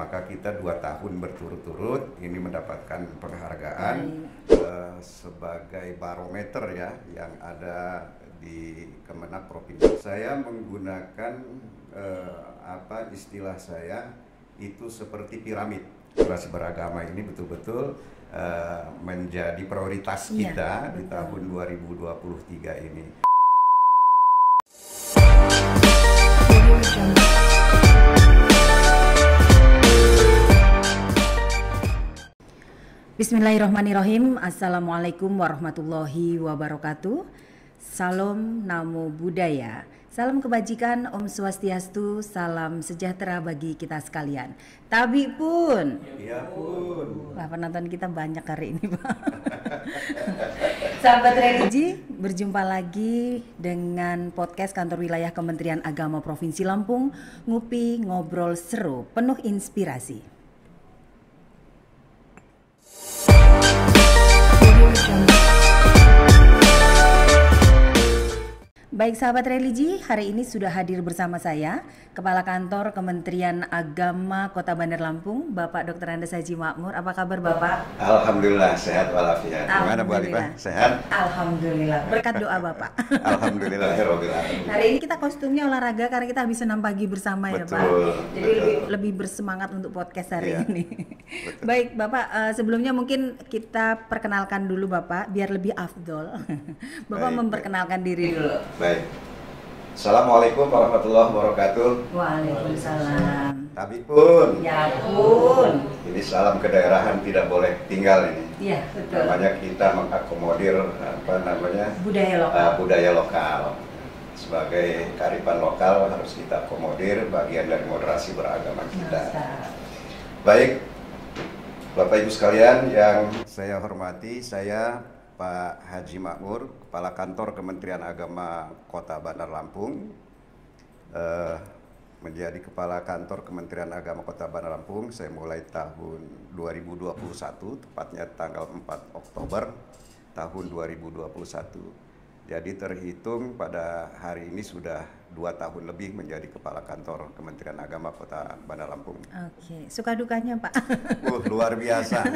Maka kita 2 tahun berturut-turut ini mendapatkan penghargaan sebagai barometer ya yang ada di Kemenak Provinsi. Saya menggunakan istilah saya itu seperti piramid. Kelas beragama ini betul-betul menjadi prioritas kita di tahun 2023 ini. Bismillahirrahmanirrahim. Assalamualaikum warahmatullahi wabarakatuh. Salam Namo Buddhaya. Salam kebajikan, Om Swastiastu, salam sejahtera bagi kita sekalian. Tabi pun. Iya pun. Wah, penonton kita banyak hari ini, Pak. Sahabat religi, berjumpa lagi dengan podcast Kantor Wilayah Kementerian Agama Provinsi Lampung, Ngupi Ngobrol Seru, penuh inspirasi. Baik sahabat religi, hari ini sudah hadir bersama saya, Kepala Kantor Kementerian Agama Kota Bandar Lampung, Bapak Dr. Andes Haji Makmur. Apa kabar Bapak? Alhamdulillah sehat walafiat. Gimana Bu Alifah? Sehat? Alhamdulillah. Berkat doa Bapak. Alhamdulillah. Hari ini kita kostumnya olahraga karena kita habis senam pagi bersama ya Pak. Jadi lebih bersemangat untuk podcast hari ini. Betul. Baik Bapak, sebelumnya mungkin kita perkenalkan dulu Bapak biar lebih afdol. Bapak memperkenalkan diri dulu. Baik. Assalamualaikum warahmatullahi wabarakatuh. Waalaikumsalam. Tapi pun. Ya pun. Ini salam kedaerahan tidak boleh tinggal ini. Iya betul. Namanya kita mengakomodir budaya lokal. Sebagai kearifan lokal harus kita akomodir bagian dari moderasi beragama kita. Baik, Bapak Ibu sekalian yang saya hormati, saya Pak Haji Makmur, Kepala Kantor Kementerian Agama Kota Bandar Lampung, menjadi Kepala Kantor Kementerian Agama Kota Bandar Lampung. Saya mulai tahun 2021, tepatnya tanggal 4 Oktober tahun 2021. Jadi terhitung pada hari ini sudah 2 tahun lebih menjadi Kepala Kantor Kementerian Agama Kota Bandar Lampung. Oke, suka dukanya Pak? Luar biasa.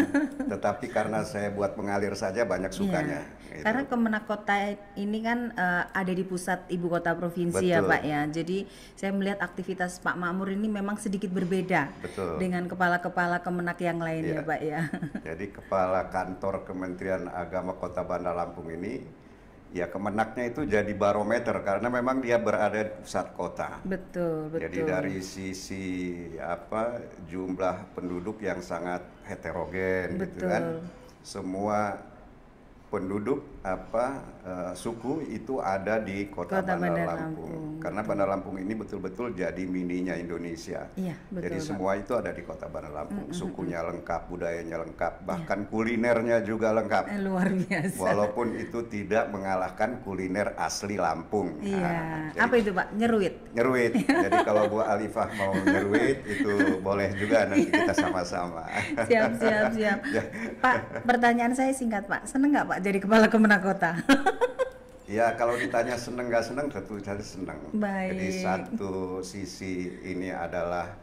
Tetapi karena saya buat mengalir saja banyak sukanya. Gitu. Karena Kemenak Kota ini kan ada di pusat ibu kota provinsi. Betul. Ya Pak ya. Jadi saya melihat aktivitas Pak Makmur ini memang sedikit berbeda. Betul. Dengan kepala-kepala Kemenak yang lain ya Pak ya. Jadi Kepala Kantor Kementerian Agama Kota Bandar Lampung ini ya Kemenaknya itu jadi barometer karena memang dia berada di pusat kota. Betul. Jadi dari sisi jumlah penduduk yang sangat heterogen. Betul. Gitu kan. Semua penduduk suku itu ada di Kota Bandar Lampung. Karena Bandar Lampung ini betul-betul jadi mininya Indonesia. Iya, betul. Jadi semua itu ada di Kota Bandar Lampung. Sukunya lengkap, budayanya lengkap, bahkan kulinernya juga lengkap. Luar biasa. Walaupun itu tidak mengalahkan kuliner asli Lampung. Iya. Apa itu Pak? Nyeruit. Nyeruit. Jadi kalau Bu Alifah mau nyeruit itu boleh juga nanti kita sama-sama. Siap. Pak, pertanyaan saya singkat Pak. Seneng nggak Pak jadi Kepala Kemenak Kota? Ya kalau ditanya seneng nggak seneng, tentu saja seneng. Baik. Jadi satu sisi ini adalah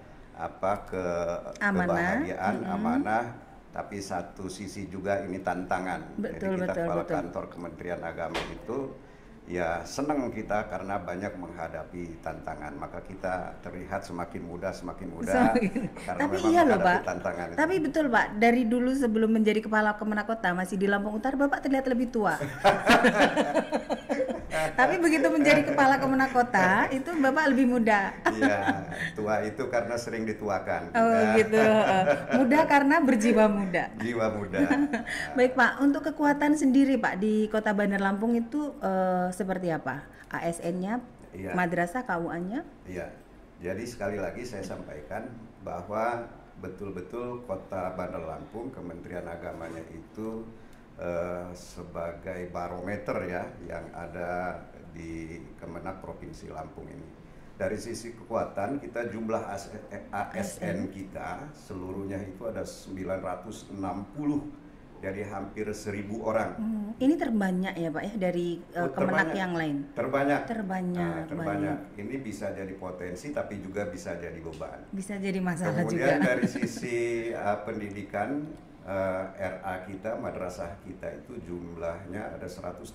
kebahagiaan, amanah, tapi satu sisi juga ini tantangan. Betul, jadi kita Kepala betul. Kantor Kementerian Agama itu ya senang kita karena banyak menghadapi tantangan. Maka kita terlihat semakin muda karena tapi memang iya loh Pak. Tantangan itu. Tapi betul Pak, dari dulu sebelum menjadi Kepala Kemenak Kota masih di Lampung Utara Bapak terlihat lebih tua. Tapi begitu menjadi Kepala Kemenak Kota itu Bapak lebih muda. Iya, tua itu karena sering dituakan. Oh gitu. Muda karena berjiwa muda. Jiwa muda. Baik Pak, untuk kekuatan sendiri Pak di Kota Bandar Lampung itu seperti apa? ASN-nya, iya. Madrasah, KUA-nya? Iya. Jadi sekali lagi saya sampaikan bahwa betul-betul Kota Bandar Lampung, Kementerian Agamanya itu sebagai barometer ya yang ada di Kemenak Provinsi Lampung ini. Dari sisi kekuatan kita jumlah ASN kita seluruhnya itu ada 960 jadi hampir 1.000 orang. Ini terbanyak ya Pak ya dari Kemenak yang lain? Terbanyak. Terbanyak. Ini bisa jadi potensi tapi juga bisa jadi beban. Bisa jadi masalah Kemudian juga. dari sisi pendidikan, RA kita, madrasah kita itu jumlahnya ada 132.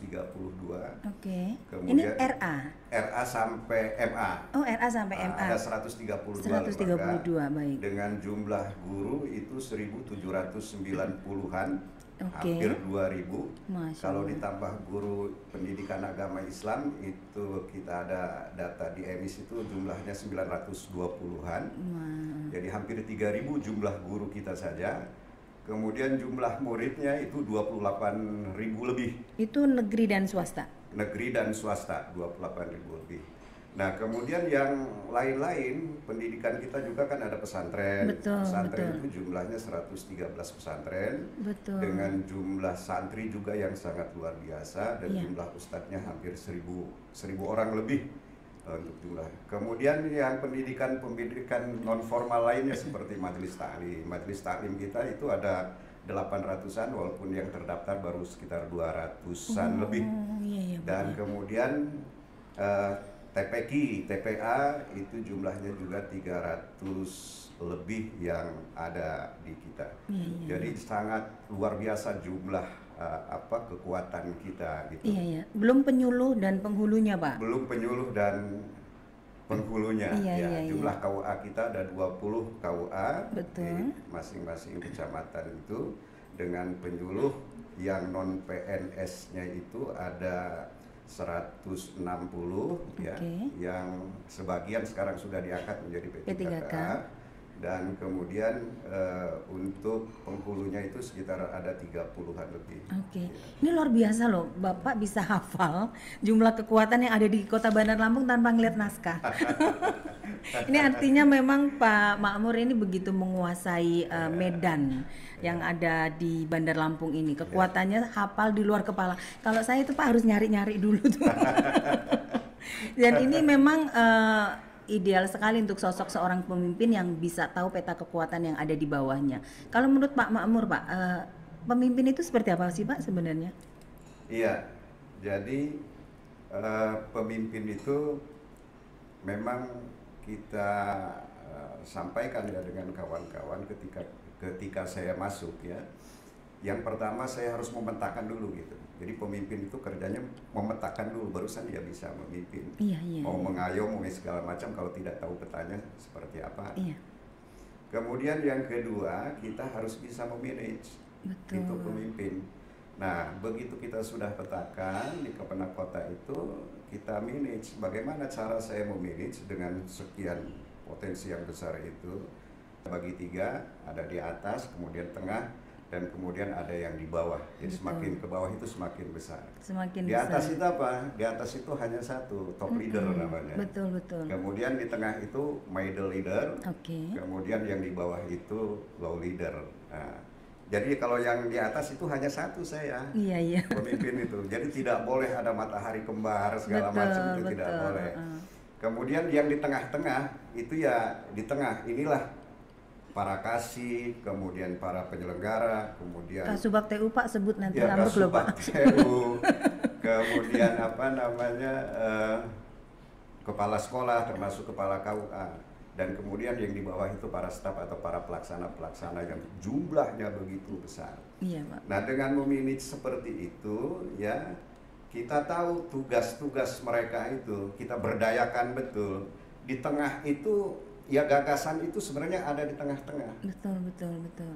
Oke. Kemudian Ini RA? RA sampai MA. Oh, RA sampai MA. Ada 132 132, baik. Dengan jumlah guru itu 1.790-an, hampir 2.000. Kalau ditambah guru pendidikan agama Islam itu kita ada data di EMIS itu jumlahnya 920-an. Jadi hampir 3.000 jumlah guru kita saja. Kemudian jumlah muridnya itu 28.000 lebih. Itu negeri dan swasta? Negeri dan swasta 28.000 lebih. Nah kemudian yang lain-lain, pendidikan kita juga kan ada pesantren. Pesantren itu jumlahnya 113 pesantren. Dengan jumlah santri juga yang sangat luar biasa. Dan jumlah ustadznya hampir 1.000 orang lebih. Untuk jumlah. Kemudian yang pendidikan non formal lainnya seperti majelis taklim. Majelis taklim kita itu ada 800-an walaupun yang terdaftar baru sekitar 200-an lebih. Dan kemudian TPQ, TPA itu jumlahnya juga 300 lebih yang ada di kita. Jadi sangat luar biasa jumlah kekuatan kita gitu. Belum penyuluh dan penghulunya Pak? Belum penyuluh dan penghulunya. Jumlah KUA kita ada 20 KUA di masing-masing kecamatan itu, dengan penyuluh yang non PNS-nya itu ada 160 yang sebagian sekarang sudah diangkat menjadi P3K. Dan kemudian untuk penghulunya itu sekitar ada 30-an lebih. Ini luar biasa loh, Bapak bisa hafal jumlah kekuatan yang ada di Kota Bandar Lampung tanpa ngeliat naskah. Ini artinya memang Pak Makmur ini begitu menguasai medan yang ada di Bandar Lampung ini. Kekuatannya hafal di luar kepala. Kalau saya itu Pak harus nyari-nyari dulu tuh. Dan ini memang ideal sekali untuk sosok seorang pemimpin yang bisa tahu peta kekuatan yang ada di bawahnya. Kalau menurut Pak Makmur, Pak, pemimpin itu seperti apa sih Pak sebenarnya? Iya, jadi pemimpin itu memang kita sampaikan ya dengan kawan-kawan ketika saya masuk ya. Yang pertama saya harus memetakan dulu gitu. Jadi pemimpin itu kerjanya memetakan dulu, barusan dia bisa memimpin. Mau mengayom, mau segala macam, kalau tidak tahu petanya seperti apa. Kemudian yang kedua, kita harus bisa memanage itu pemimpin. Nah, begitu kita sudah petakan di Kemenak Kota itu, kita manage. Bagaimana cara saya memanage dengan sekian potensi yang besar itu? Bagi 3, ada di atas, kemudian tengah, dan kemudian ada yang di bawah. Jadi semakin ke bawah itu semakin besar. Di atas itu apa? Di atas itu hanya satu, top leader namanya. Kemudian di tengah itu middle leader. Kemudian yang di bawah itu low leader. Nah, jadi kalau yang di atas itu hanya satu saya, pemimpin itu. Jadi tidak boleh ada matahari kembar segala macam, itu tidak boleh. Kemudian yang di tengah-tengah itu ya di tengah inilah para kasih, kemudian para penyelenggara, kemudian Kasubag TU Pak sebut nanti ya, nambah loh Pak. TU, kemudian kepala sekolah termasuk kepala KUA, dan kemudian yang di bawah itu para staf atau para pelaksana yang jumlahnya begitu besar. Pak. Nah dengan memanage seperti itu ya, kita tahu tugas-tugas mereka itu, kita berdayakan betul. Di tengah itu ya gagasan itu sebenarnya ada di tengah-tengah. Betul.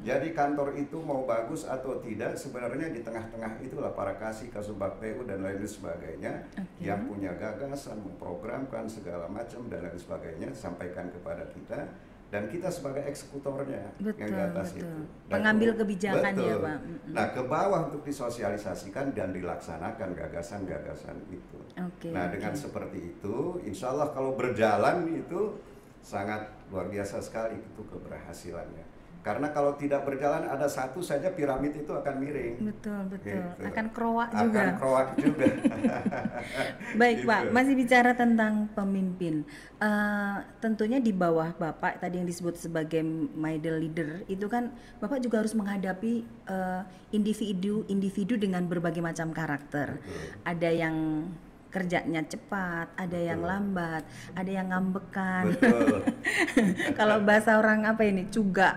Jadi kantor itu mau bagus atau tidak, sebenarnya di tengah-tengah itulah para kasih, Kasubag TU dan lain sebagainya yang punya gagasan, memprogramkan segala macam dan lain sebagainya, sampaikan kepada kita, dan kita sebagai eksekutornya yang di atas itu. Dan pengambil kebijakan ya Pak. Nah ke bawah untuk disosialisasikan dan dilaksanakan gagasan-gagasan itu. Nah dengan seperti itu, insya Allah kalau berjalan itu sangat luar biasa sekali itu keberhasilannya. Karena kalau tidak berjalan ada satu saja piramid itu akan miring. Betul, betul. Gitu. Akan kroak juga. Akan kroak juga. Baik Gitu. Pak, masih bicara tentang pemimpin. Tentunya di bawah Bapak tadi yang disebut sebagai middle leader itu kan Bapak juga harus menghadapi individu dengan berbagai macam karakter. Betul. Ada yang kerjanya cepat, ada yang lambat, ada yang ngambekan. Betul. Kalau bahasa orang apa ini, cuga.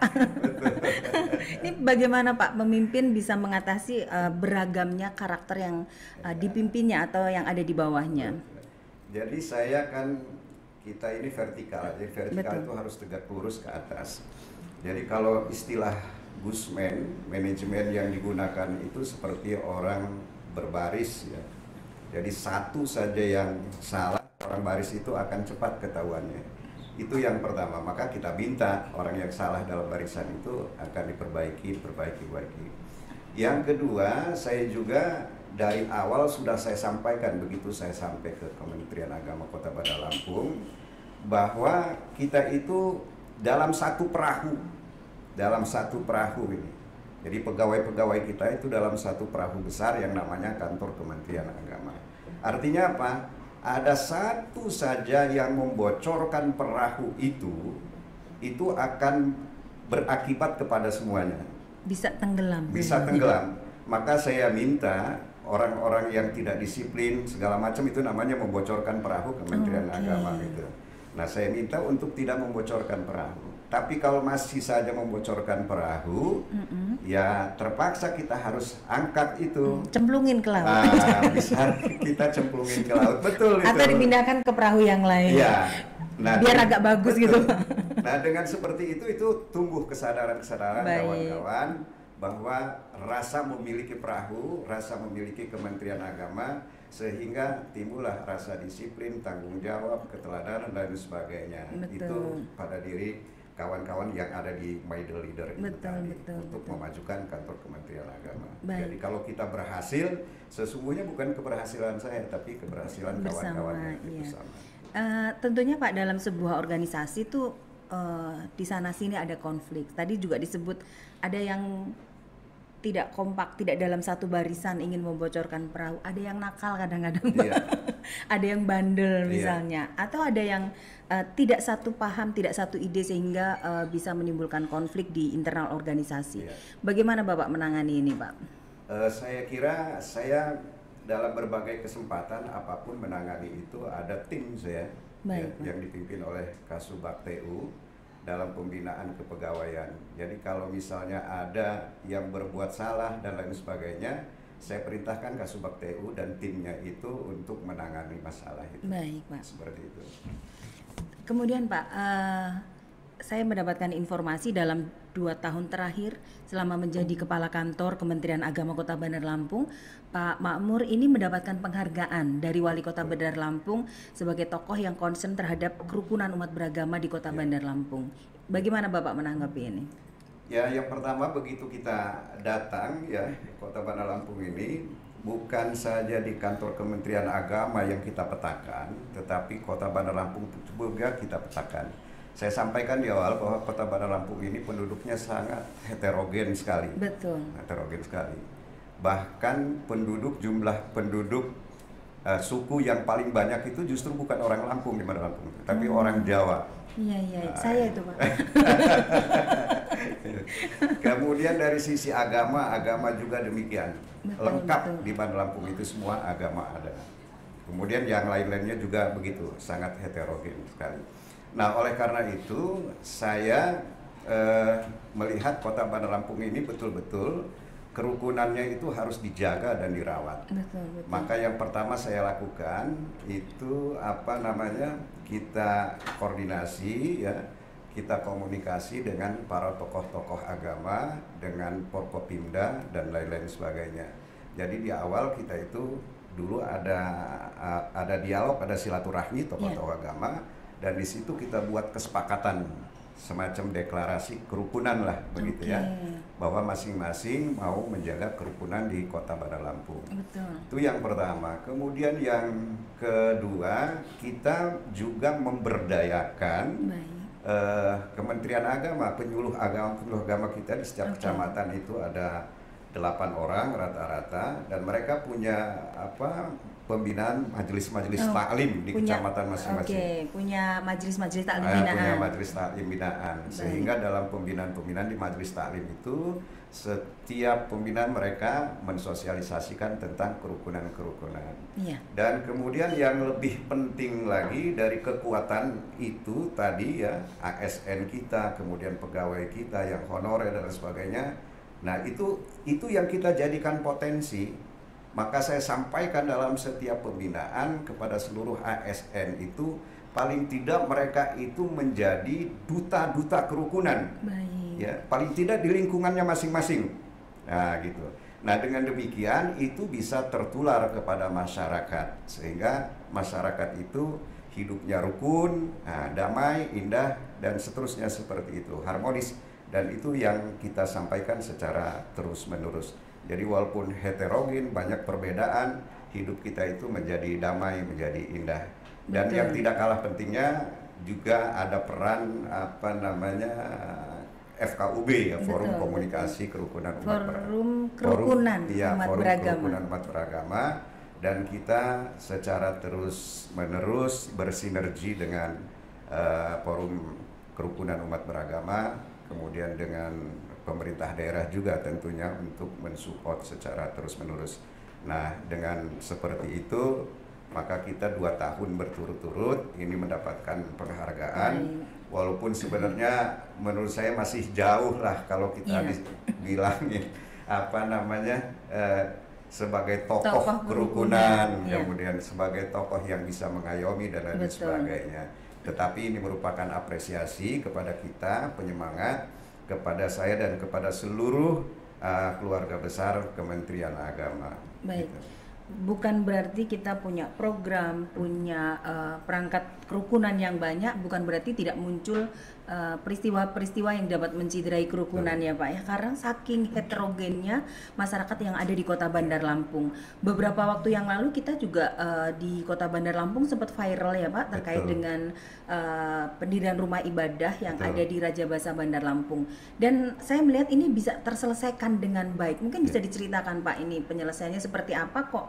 Ini bagaimana Pak pemimpin bisa mengatasi beragamnya karakter yang dipimpinnya atau yang ada di bawahnya? Jadi kita ini vertikal, jadi vertikal itu harus tegak lurus ke atas. Jadi kalau istilah Guzman, manajemen yang digunakan itu seperti orang berbaris ya. Jadi satu saja yang salah, orang baris itu akan cepat ketahuannya. Itu yang pertama, maka kita minta orang yang salah dalam barisan itu akan diperbaiki. Yang kedua, saya juga dari awal sudah saya sampaikan, begitu saya sampai ke Kementerian Agama Kota Bandar Lampung, bahwa kita itu dalam satu perahu ini. Jadi pegawai-pegawai kita itu dalam satu perahu besar yang namanya Kantor Kementerian Agama. Artinya apa? Ada satu saja yang membocorkan perahu itu akan berakibat kepada semuanya. Bisa tenggelam. Maka saya minta orang-orang yang tidak disiplin segala macam itu namanya membocorkan perahu Kementerian Agama gitu. Nah, saya minta untuk tidak membocorkan perahu. Tapi kalau masih saja membocorkan perahu, ya terpaksa kita harus angkat itu. Cemplungin ke laut. Bisa kita cemplungin ke laut, betul itu. Atau dipindahkan ke perahu yang lain. Iya. Nah, biar agak bagus gitu. Nah, dengan seperti itu tumbuh kesadaran kawan-kawan bahwa rasa memiliki perahu, rasa memiliki Kementerian Agama, sehingga timbullah rasa disiplin, tanggung jawab, keteladanan dan sebagainya. Betul. Itu pada diri kawan-kawan yang ada di middle leader itu untuk memajukan kantor Kementerian Agama. Jadi kalau kita berhasil, sesungguhnya bukan keberhasilan saya, tapi keberhasilan kawan-kawan yang bersama. Tentunya Pak, dalam sebuah organisasi itu di sana sini ada konflik. Tadi juga disebut ada yang tidak kompak, tidak dalam satu barisan ingin membocorkan perahu. Ada yang nakal kadang-kadang, ada yang bandel misalnya, atau ada yang tidak satu paham, tidak satu ide sehingga bisa menimbulkan konflik di internal organisasi. Bagaimana Bapak menangani ini, Pak? Saya kira saya dalam berbagai kesempatan apapun menangani itu ada tim saya yang dipimpin oleh Kasubag TU dalam pembinaan kepegawaian. Jadi kalau misalnya ada yang berbuat salah dan lain sebagainya, saya perintahkan Kasubag TU dan timnya itu untuk menangani masalah itu. Baik, Pak. Seperti itu. Kemudian Pak, saya mendapatkan informasi dalam 2 tahun terakhir selama menjadi Kepala Kantor Kementerian Agama Kota Bandar Lampung, Pak Makmur ini mendapatkan penghargaan dari Wali Kota Bandar Lampung sebagai tokoh yang concern terhadap kerukunan umat beragama di Kota Bandar Lampung. Bagaimana Bapak menanggapi ini? Ya, yang pertama begitu kita datang ya Kota Bandar Lampung ini, bukan saja di kantor Kementerian Agama yang kita petakan, tetapi Kota Bandar Lampung juga kita petakan. Saya sampaikan di awal bahwa Kota Bandar Lampung ini penduduknya sangat heterogen sekali. Betul. Heterogen sekali. Bahkan jumlah penduduk suku yang paling banyak itu justru bukan orang Lampung di Bandar Lampung, tapi orang Jawa. Iya, saya itu Pak. Kemudian dari sisi agama juga demikian. Lengkap di Bandar Lampung itu semua agama ada. Kemudian yang lain-lainnya juga begitu, sangat heterogen sekali. Nah, oleh karena itu saya melihat Kota Bandar Lampung ini betul-betul kerukunannya itu harus dijaga dan dirawat. Betul. Maka yang pertama saya lakukan itu kita koordinasi ya, kita komunikasi dengan para tokoh-tokoh agama, dengan Forkopimda dan lain-lain sebagainya. Jadi di awal kita itu dulu ada dialog, ada silaturahmi tokoh-tokoh agama. Dan di situ kita buat kesepakatan semacam deklarasi kerukunan lah begitu ya, bahwa masing-masing mau menjaga kerukunan di Kota Bandar Lampung. Betul. Itu yang pertama. Kemudian yang kedua, kita juga memberdayakan Kementerian Agama, penyuluh agama kita di setiap kecamatan itu ada 8 orang rata-rata, dan mereka punya pembinaan majelis-majelis taklim di kecamatan masing-masing. Punya majelis-majelis taklim binaan. Punya majelis taklim binaan. Sehingga dalam pembinaan-pembinaan di majelis taklim itu, setiap pembinaan mereka mensosialisasikan tentang kerukunan-kerukunan. Dan kemudian yang lebih penting lagi dari kekuatan itu tadi ya, ASN kita, kemudian pegawai kita yang honorer dan sebagainya. Nah itu yang kita jadikan potensi. Maka saya sampaikan dalam setiap pembinaan kepada seluruh ASN itu, paling tidak mereka itu menjadi duta-duta kerukunan. Ya, paling tidak di lingkungannya masing-masing. Nah, gitu. Nah, dengan demikian itu bisa tertular kepada masyarakat, sehingga masyarakat itu hidupnya rukun, damai, indah, dan seterusnya seperti itu, harmonis. Dan itu yang kita sampaikan secara terus-menerus. Jadi walaupun heterogen, banyak perbedaan, hidup kita itu menjadi damai, menjadi indah. Dan yang tidak kalah pentingnya juga ada peran FKUB ya, Forum Komunikasi Kerukunan Umat Beragama. Forum Kerukunan Umat Beragama. Dan kita secara terus-menerus bersinergi dengan Forum Kerukunan Umat Beragama, kemudian dengan pemerintah daerah juga tentunya untuk mensupport secara terus-menerus. Nah, dengan seperti itu, maka kita 2 tahun berturut-turut ini mendapatkan penghargaan. Walaupun sebenarnya menurut saya masih jauh lah kalau kita bilangin sebagai tokoh kerukunan, kemudian sebagai tokoh yang bisa mengayomi dan lain sebagainya. Tetapi ini merupakan apresiasi kepada kita, penyemangat kepada saya dan kepada seluruh keluarga besar Kementerian Agama. Baik. Gitu. Bukan berarti kita punya program, punya perangkat kerukunan yang banyak, bukan berarti tidak muncul peristiwa-peristiwa yang dapat menciderai kerukunan ya Pak ya, karena saking heterogennya masyarakat yang ada di Kota Bandar Lampung. Beberapa waktu yang lalu kita juga di Kota Bandar Lampung sempat viral ya Pak terkait dengan pendirian rumah ibadah yang ada di Raja Basa Bandar Lampung. Dan saya melihat ini bisa terselesaikan dengan baik. Mungkin bisa diceritakan Pak, ini penyelesaiannya seperti apa kok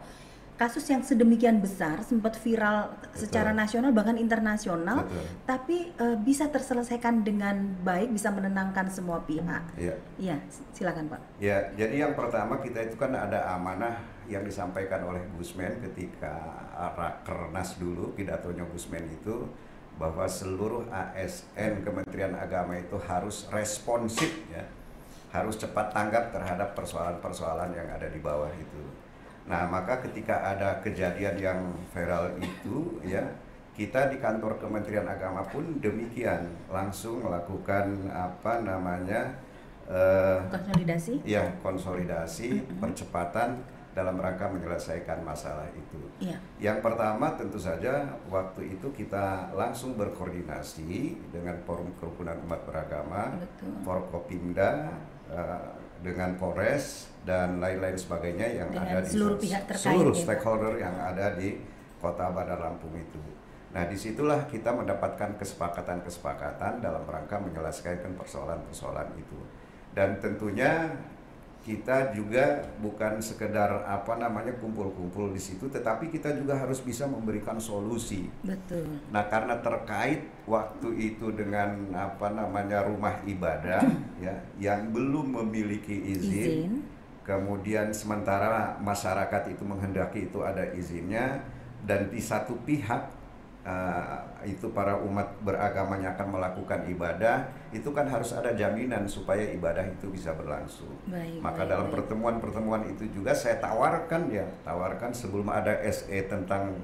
kasus yang sedemikian besar sempat viral secara nasional bahkan internasional, tapi bisa terselesaikan dengan baik, bisa menenangkan semua pihak. Iya, silakan Pak. Ya, jadi yang pertama kita itu kan ada amanah yang disampaikan oleh Gusmen ketika Rakernas dulu, pidatonya Gusmen itu, bahwa seluruh ASN Kementerian Agama itu harus responsif ya, harus cepat tanggap terhadap persoalan-persoalan yang ada di bawah itu. Nah, maka ketika ada kejadian yang viral itu ya, kita di kantor Kementerian Agama pun demikian, langsung melakukan konsolidasi? Ya, konsolidasi, percepatan dalam rangka menyelesaikan masalah itu. Yang pertama tentu saja waktu itu kita langsung berkoordinasi dengan Forum Kerukunan Umat Beragama, Forkopimda, dengan Polres dan lain-lain sebagainya yang dengan ada di seluruh pihak terkait, seluruh stakeholder yang ada di Kota Bandar Lampung itu. Nah, disitulah kita mendapatkan kesepakatan dalam rangka menyelesaikan persoalan-persoalan itu. Dan tentunya kita juga bukan sekedar kumpul-kumpul di situ, tetapi kita juga harus bisa memberikan solusi. Betul. Nah, karena terkait waktu itu dengan rumah ibadah ya yang belum memiliki izin, kemudian sementara masyarakat itu menghendaki itu ada izinnya, dan di satu pihak itu para umat beragamanya akan melakukan ibadah, itu kan harus ada jaminan supaya ibadah itu bisa berlangsung. Maka dalam pertemuan-pertemuan itu juga saya tawarkan sebelum ada SE tentang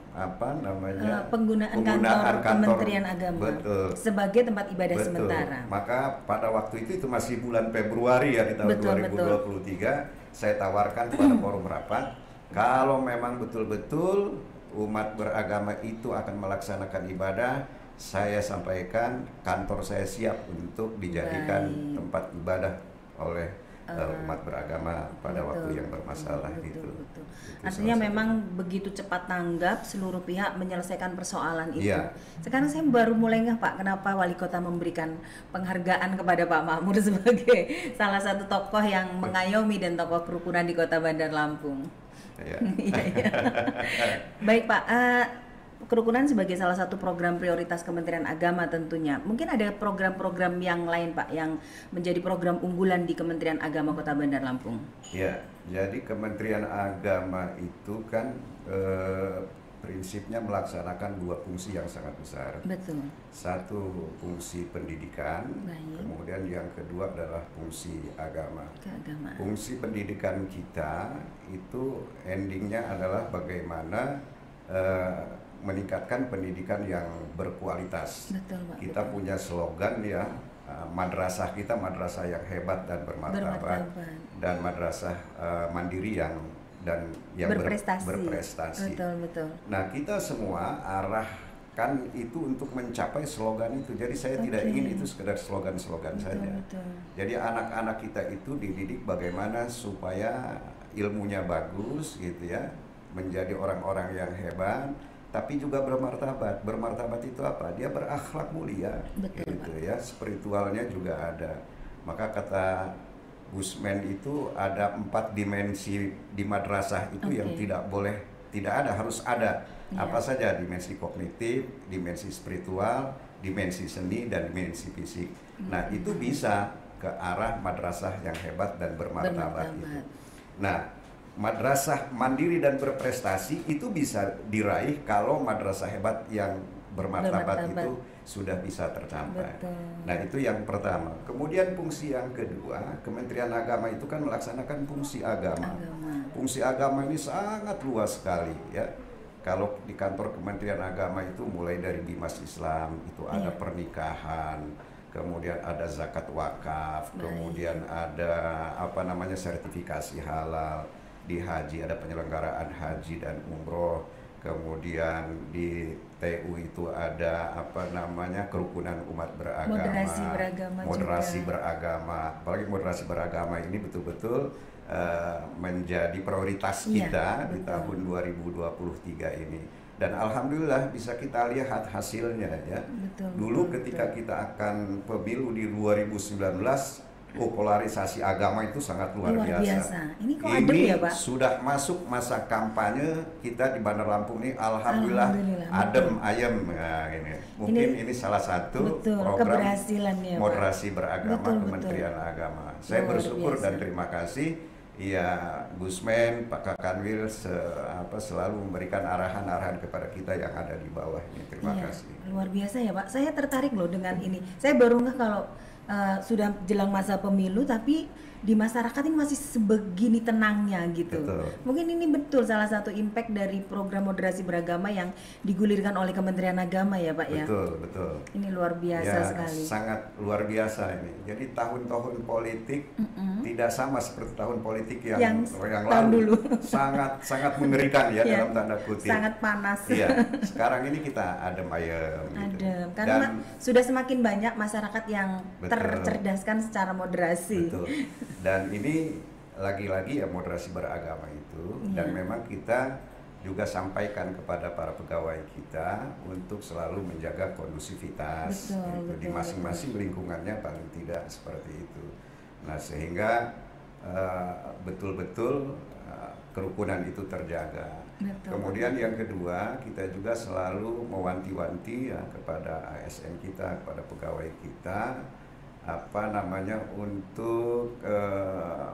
penggunaan kantor Kementerian Agama sebagai tempat ibadah sementara. Maka pada waktu itu masih bulan Februari ya di tahun 2023, saya tawarkan kepada forum rapat, kalau memang betul-betul umat beragama itu akan melaksanakan ibadah, saya sampaikan kantor saya siap untuk dijadikan tempat ibadah oleh umat beragama pada waktu yang bermasalah gitu. Betul. Artinya memang begitu cepat tanggap seluruh pihak menyelesaikan persoalan itu. Iya. Sekarang saya baru mulai nggak Pak, kenapa Wali Kota memberikan penghargaan kepada Pak Makmur sebagai salah satu tokoh yang mengayomi dan tokoh kerukunan di Kota Bandar Lampung. Iya. Baik Pak. Kerukunan sebagai salah satu program prioritas Kementerian Agama tentunya. Mungkin ada program-program yang lain Pak yang menjadi program unggulan di Kementerian Agama Kota Bandar Lampung. Ya, jadi Kementerian Agama itu kan prinsipnya melaksanakan dua fungsi yang sangat besar. Betul. Satu fungsi pendidikan, kemudian yang kedua adalah fungsi agama. Keagamaan. Fungsi pendidikan kita itu endingnya adalah bagaimana meningkatkan pendidikan yang berkualitas. Betul, Pak. Kita punya slogan ya, madrasah kita madrasah yang hebat dan bermartabat, dan madrasah mandiri yang berprestasi. Betul. Nah, kita semua arahkan itu untuk mencapai slogan itu. Jadi saya tidak ingin itu sekedar slogan-slogan saja. Jadi anak-anak kita itu dididik bagaimana supaya ilmunya bagus gitu ya, menjadi orang-orang yang hebat, tapi juga bermartabat. Bermartabat itu apa? Dia berakhlak mulia, gitu ya. Spiritualnya juga ada. Maka kata Gusman itu ada 4 dimensi di madrasah itu yang tidak ada, harus ada. Apa saja? Dimensi kognitif, dimensi spiritual, dimensi seni, dan dimensi fisik. Nah, itu bisa ke arah madrasah yang hebat dan bermartabat itu. Nah, madrasah mandiri dan berprestasi itu bisa diraih kalau madrasah hebat yang bermartabat itu sudah bisa tercapai. Nah, itu yang pertama. Kemudian fungsi yang kedua, Kementerian Agama itu kan melaksanakan fungsi agama. Fungsi agama ini sangat luas sekali ya. Kalau di kantor Kementerian Agama itu mulai dari Bimas Islam, itu ada pernikahan, kemudian ada zakat wakaf, kemudian ada sertifikasi halal. Di haji ada penyelenggaraan haji dan umroh, kemudian di TU itu ada kerukunan umat beragama, moderasi beragama. Apalagi moderasi beragama ini betul-betul menjadi prioritas kita di tahun 2023 ini. Dan alhamdulillah bisa kita lihat hasilnya ya. Dulu ketika kita akan pemilu di 2019, polarisasi agama itu sangat luar biasa. Ini kok adem ya, Pak? Sudah masuk masa kampanye kita di Bandar Lampung ini, alhamdulillah adem ayem. Nah, ini salah satu program keberhasilan ya, moderasi beragama Kementerian Agama. Saya bersyukur dan terima kasih. Ya, Gusman, Pak Kakanwil selalu memberikan arahan-arahan kepada kita yang ada di bawah ini. Terima kasih. Luar biasa ya, Pak. Saya tertarik loh dengan ini. Saya baru nggak kalau sudah jelang masa pemilu tapi di masyarakat ini masih sebegini tenangnya gitu. Mungkin ini betul salah satu impact dari program moderasi beragama yang digulirkan oleh Kementerian Agama ya Pak ya. Betul. Ini luar biasa sekali. Sangat luar biasa ini. Jadi tahun-tahun politik tidak sama seperti tahun politik yang lalu. Dulu. sangat mengerikan ya dalam tanda kutip. Sangat panas. Iya. Sekarang ini kita adem ayem. Adem. Karena sudah semakin banyak masyarakat yang tercerdaskan secara moderasi. Betul. Dan ini lagi-lagi ya moderasi beragama itu, dan memang kita juga sampaikan kepada para pegawai kita untuk selalu menjaga kondusivitas di masing-masing lingkungannya, paling tidak seperti itu. Nah, sehingga betul-betul kerukunan itu terjaga. Kemudian yang kedua, kita juga selalu mewanti-wanti ya kepada ASN kita, kepada pegawai kita, untuk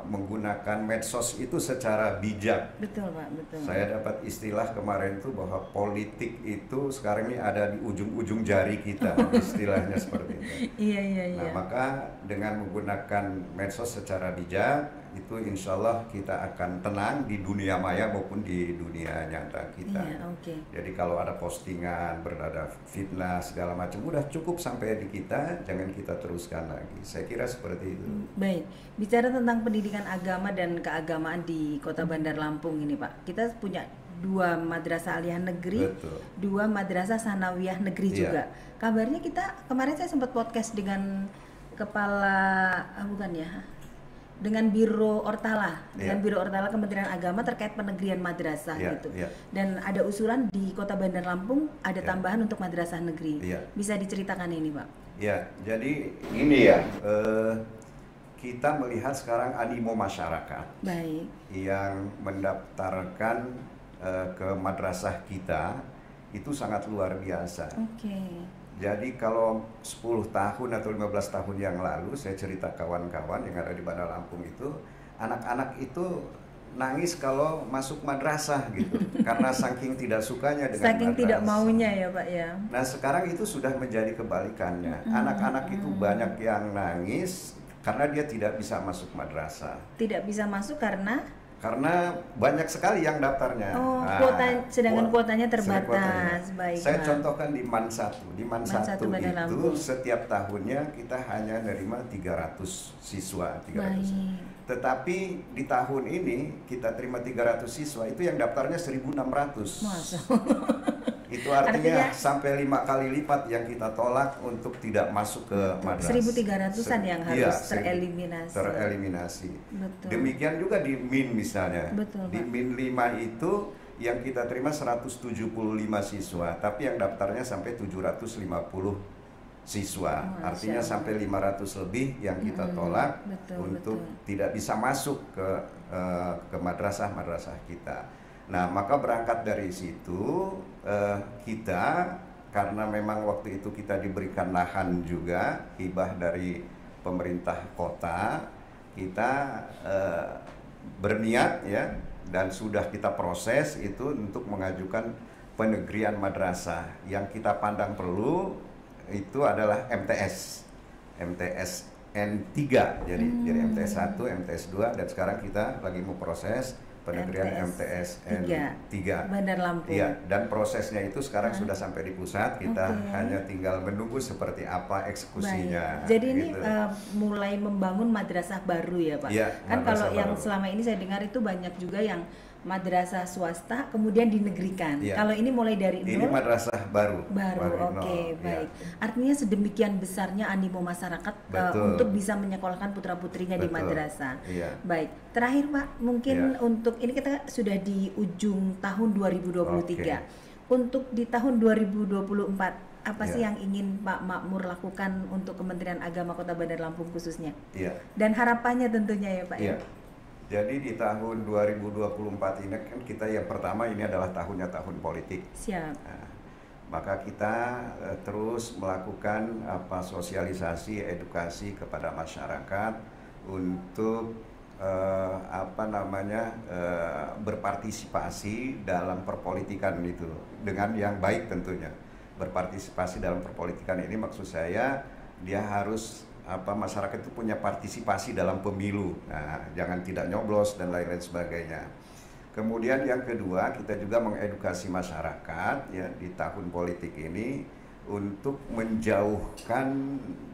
menggunakan medsos itu secara bijak. Betul Pak, betul. Saya dapat istilah kemarin itu bahwa politik itu sekarang ini ada di ujung-ujung jari kita, istilahnya seperti itu. Iya. Nah, maka dengan menggunakan medsos secara bijak, itu insya Allah kita akan tenang di dunia maya maupun di dunia nyata kita. Jadi kalau ada postingan, berada fitnah segala macam, udah cukup sampai di kita, jangan kita teruskan lagi. Saya kira seperti itu. Baik, bicara tentang pendidikan agama dan keagamaan di Kota Bandar Lampung ini Pak, kita punya 2 madrasah aliyah negeri, 2 madrasah sanawiyah negeri juga. Kabarnya kita kemarin saya sempat podcast dengan kepala dengan Biro Ortala, dengan Biro Ortala Kementerian Agama terkait penegrian madrasah gitu. Dan ada usulan di Kota Bandar Lampung ada tambahan untuk madrasah negeri. Bisa diceritakan ini, Pak? Ya, jadi ini ya, kita melihat sekarang animo masyarakat yang mendaftarkan ke madrasah kita itu sangat luar biasa. Jadi kalau 10 tahun atau 15 tahun yang lalu, saya cerita kawan-kawan yang ada di Bandar Lampung itu, anak-anak itu nangis kalau masuk madrasah gitu, karena saking tidak sukanya dengan saking madrasah. Tidak maunya ya Pak ya. Nah sekarang itu sudah menjadi kebalikannya, anak-anak itu banyak yang nangis karena dia tidak bisa masuk madrasah. Tidak bisa masuk karena banyak sekali yang daftarnya. Sedangkan kuotanya terbatas. Baik, saya contohkan di MAN 1. Di MAN 1 itu setiap tahunnya kita hanya menerima 300 siswa. 300. Tetapi di tahun ini kita terima 300 siswa, itu yang daftarnya 1.600. Masa? Itu artinya sampai 5 kali lipat yang kita tolak untuk tidak masuk ke madrasah. 1.300-an yang harus tereliminasi. Betul. Demikian juga di MIN misalnya. Betul, di MIN 5 itu yang kita terima 175 siswa, tapi yang daftarnya sampai 750 siswa. Artinya sampai 500 lebih yang kita tolak untuk tidak bisa masuk ke madrasah kita. Nah, maka berangkat dari situ kita, karena memang waktu itu kita diberikan lahan juga, hibah dari pemerintah kota, kita berniat ya, dan sudah kita proses itu untuk mengajukan penegrian madrasah. Yang kita pandang perlu itu adalah MTS N3, jadi MTS 1, MTS 2, dan sekarang kita lagi memproses penegrian MTS N3 Bandar Lampung. Iya, dan prosesnya itu sekarang sudah sampai di pusat, kita hanya tinggal menunggu seperti apa eksekusinya. Jadi ini mulai membangun madrasah baru ya Pak? Ya, kan kalau yang selama ini saya dengar itu banyak juga yang madrasah swasta kemudian dinegrikan. Kalau ini mulai dari nol. Ini madrasah baru. Baik. Artinya sedemikian besarnya animo masyarakat untuk bisa menyekolahkan putra-putrinya di madrasah. Baik. Terakhir Pak, mungkin untuk ini kita sudah di ujung tahun 2023. Untuk di tahun 2024 apa sih yang ingin Pak Makmur lakukan untuk Kementerian Agama Kota Bandar Lampung khususnya? Dan harapannya tentunya ya Pak ya. Jadi di tahun 2024 ini kan kita yang pertama ini adalah tahun politik. Siap. Nah, maka kita terus melakukan sosialisasi, edukasi kepada masyarakat untuk berpartisipasi dalam perpolitikan itu dengan yang baik tentunya. Berpartisipasi dalam perpolitikan ini maksud saya dia harus masyarakat itu punya partisipasi dalam pemilu. Nah, jangan tidak nyoblos dan lain-lain sebagainya. Kemudian yang kedua, kita juga mengedukasi masyarakat ya di tahun politik ini untuk menjauhkan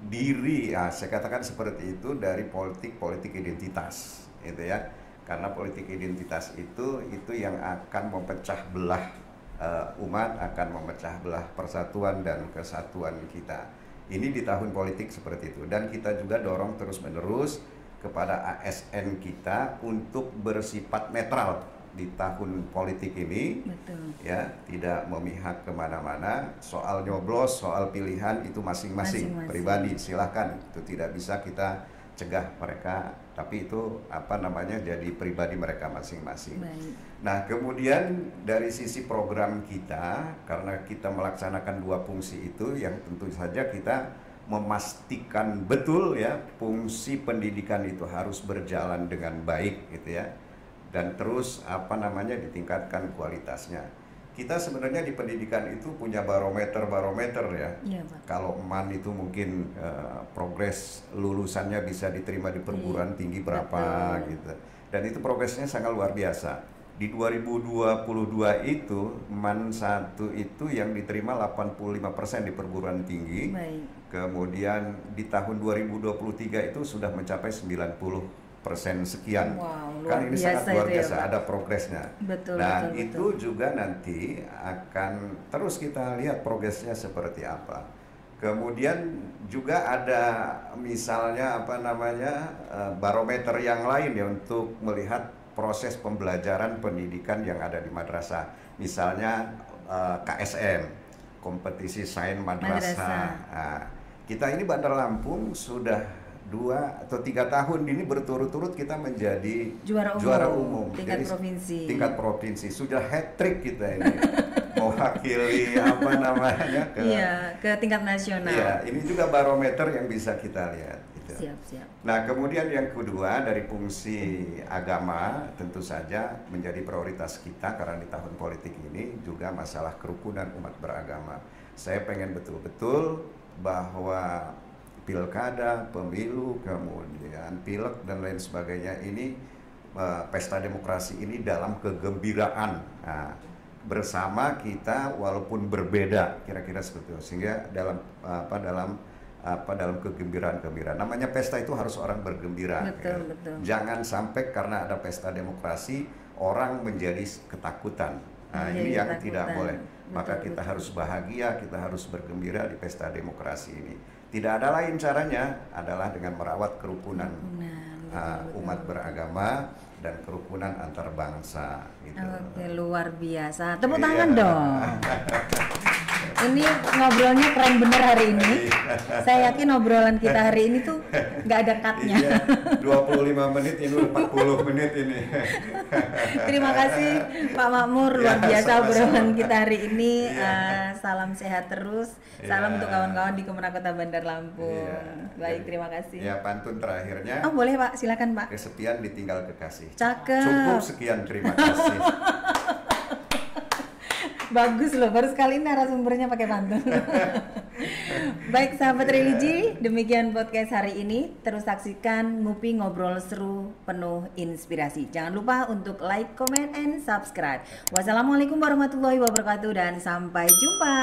diri, saya katakan seperti itu, dari politik identitas, gitu ya. Karena politik identitas itu yang akan memecah belah umat, akan memecah belah persatuan dan kesatuan kita. Ini di tahun politik seperti itu, dan kita juga dorong terus-menerus kepada ASN kita untuk bersifat netral di tahun politik ini. Betul. Ya, tidak memihak kemana-mana. Soal nyoblos, soal pilihan itu masing-masing pribadi, silahkan, itu tidak bisa kita cegah mereka, tapi itu jadi pribadi mereka masing-masing. Nah, kemudian dari sisi program kita, karena kita melaksanakan dua fungsi itu, yang tentu saja kita memastikan betul ya fungsi pendidikan itu harus berjalan dengan baik gitu ya, dan terus ditingkatkan kualitasnya. Kita sebenarnya di pendidikan itu punya barometer ya. Kalau MAN itu mungkin progres lulusannya bisa diterima di perguruan tinggi berapa gitu. Dan itu progresnya sangat luar biasa. Di 2022 itu MAN 1 itu yang diterima 85% di perguruan tinggi. Kemudian di tahun 2023 itu sudah mencapai 90% sekian. Kan ini sangat luar biasa, ada progresnya. Betul. Itu juga nanti akan terus kita lihat progresnya seperti apa. Kemudian juga ada misalnya barometer yang lain ya untuk melihat proses pembelajaran pendidikan yang ada di madrasah. Misalnya KSM, kompetisi sains madrasah. Nah, kita ini Bandar Lampung sudah 2 atau 3 tahun ini berturut-turut kita menjadi juara umum tingkat provinsi. Tingkat provinsi sudah hat trick kita ini. Mewakili ke tingkat nasional. Iya, ini juga barometer yang bisa kita lihat. Gitu. Siap. Nah, kemudian yang kedua dari fungsi agama tentu saja menjadi prioritas kita karena di tahun politik ini juga masalah kerukunan umat beragama. Saya pengen betul-betul bahwa pilkada, pemilu, kemudian pilek dan lain sebagainya ini pesta demokrasi ini dalam kegembiraan. Nah, bersama kita walaupun berbeda kira-kira seperti itu sehingga dalam kegembiraan namanya pesta itu harus orang bergembira. Betul. Jangan sampai karena ada pesta demokrasi orang menjadi ketakutan. Nah, ini yang tidak boleh. Maka kita harus bahagia, kita harus bergembira di pesta demokrasi ini. Tidak ada lain caranya adalah dengan merawat kerukunan umat beragama dan kerukunan antar bangsa gitu. Oke, luar biasa. Tepuk tangan dong. Ini ngobrolnya keren bener hari ini. Saya yakin obrolan kita hari ini tuh nggak ada cutnya. 25 menit ini 40 menit ini. Terima kasih Pak Makmur, luar biasa obrolan kita hari ini. Salam sehat terus. Salam untuk kawan-kawan di Kemenang Kota Bandar Lampung. Baik, terima kasih. Ya, pantun terakhirnya. Oh, boleh Pak, silakan Pak. Kesepian ditinggal kekasih. Cakep. Cukup sekian, terima kasih. Bagus loh, baru sekali ini narasumbernya pakai pantun. Baik sahabat religi, demikian podcast hari ini. Terus saksikan Ngupi Ngobrol Seru penuh inspirasi. Jangan lupa untuk like, comment, and subscribe. Wassalamualaikum warahmatullahi wabarakatuh dan sampai jumpa.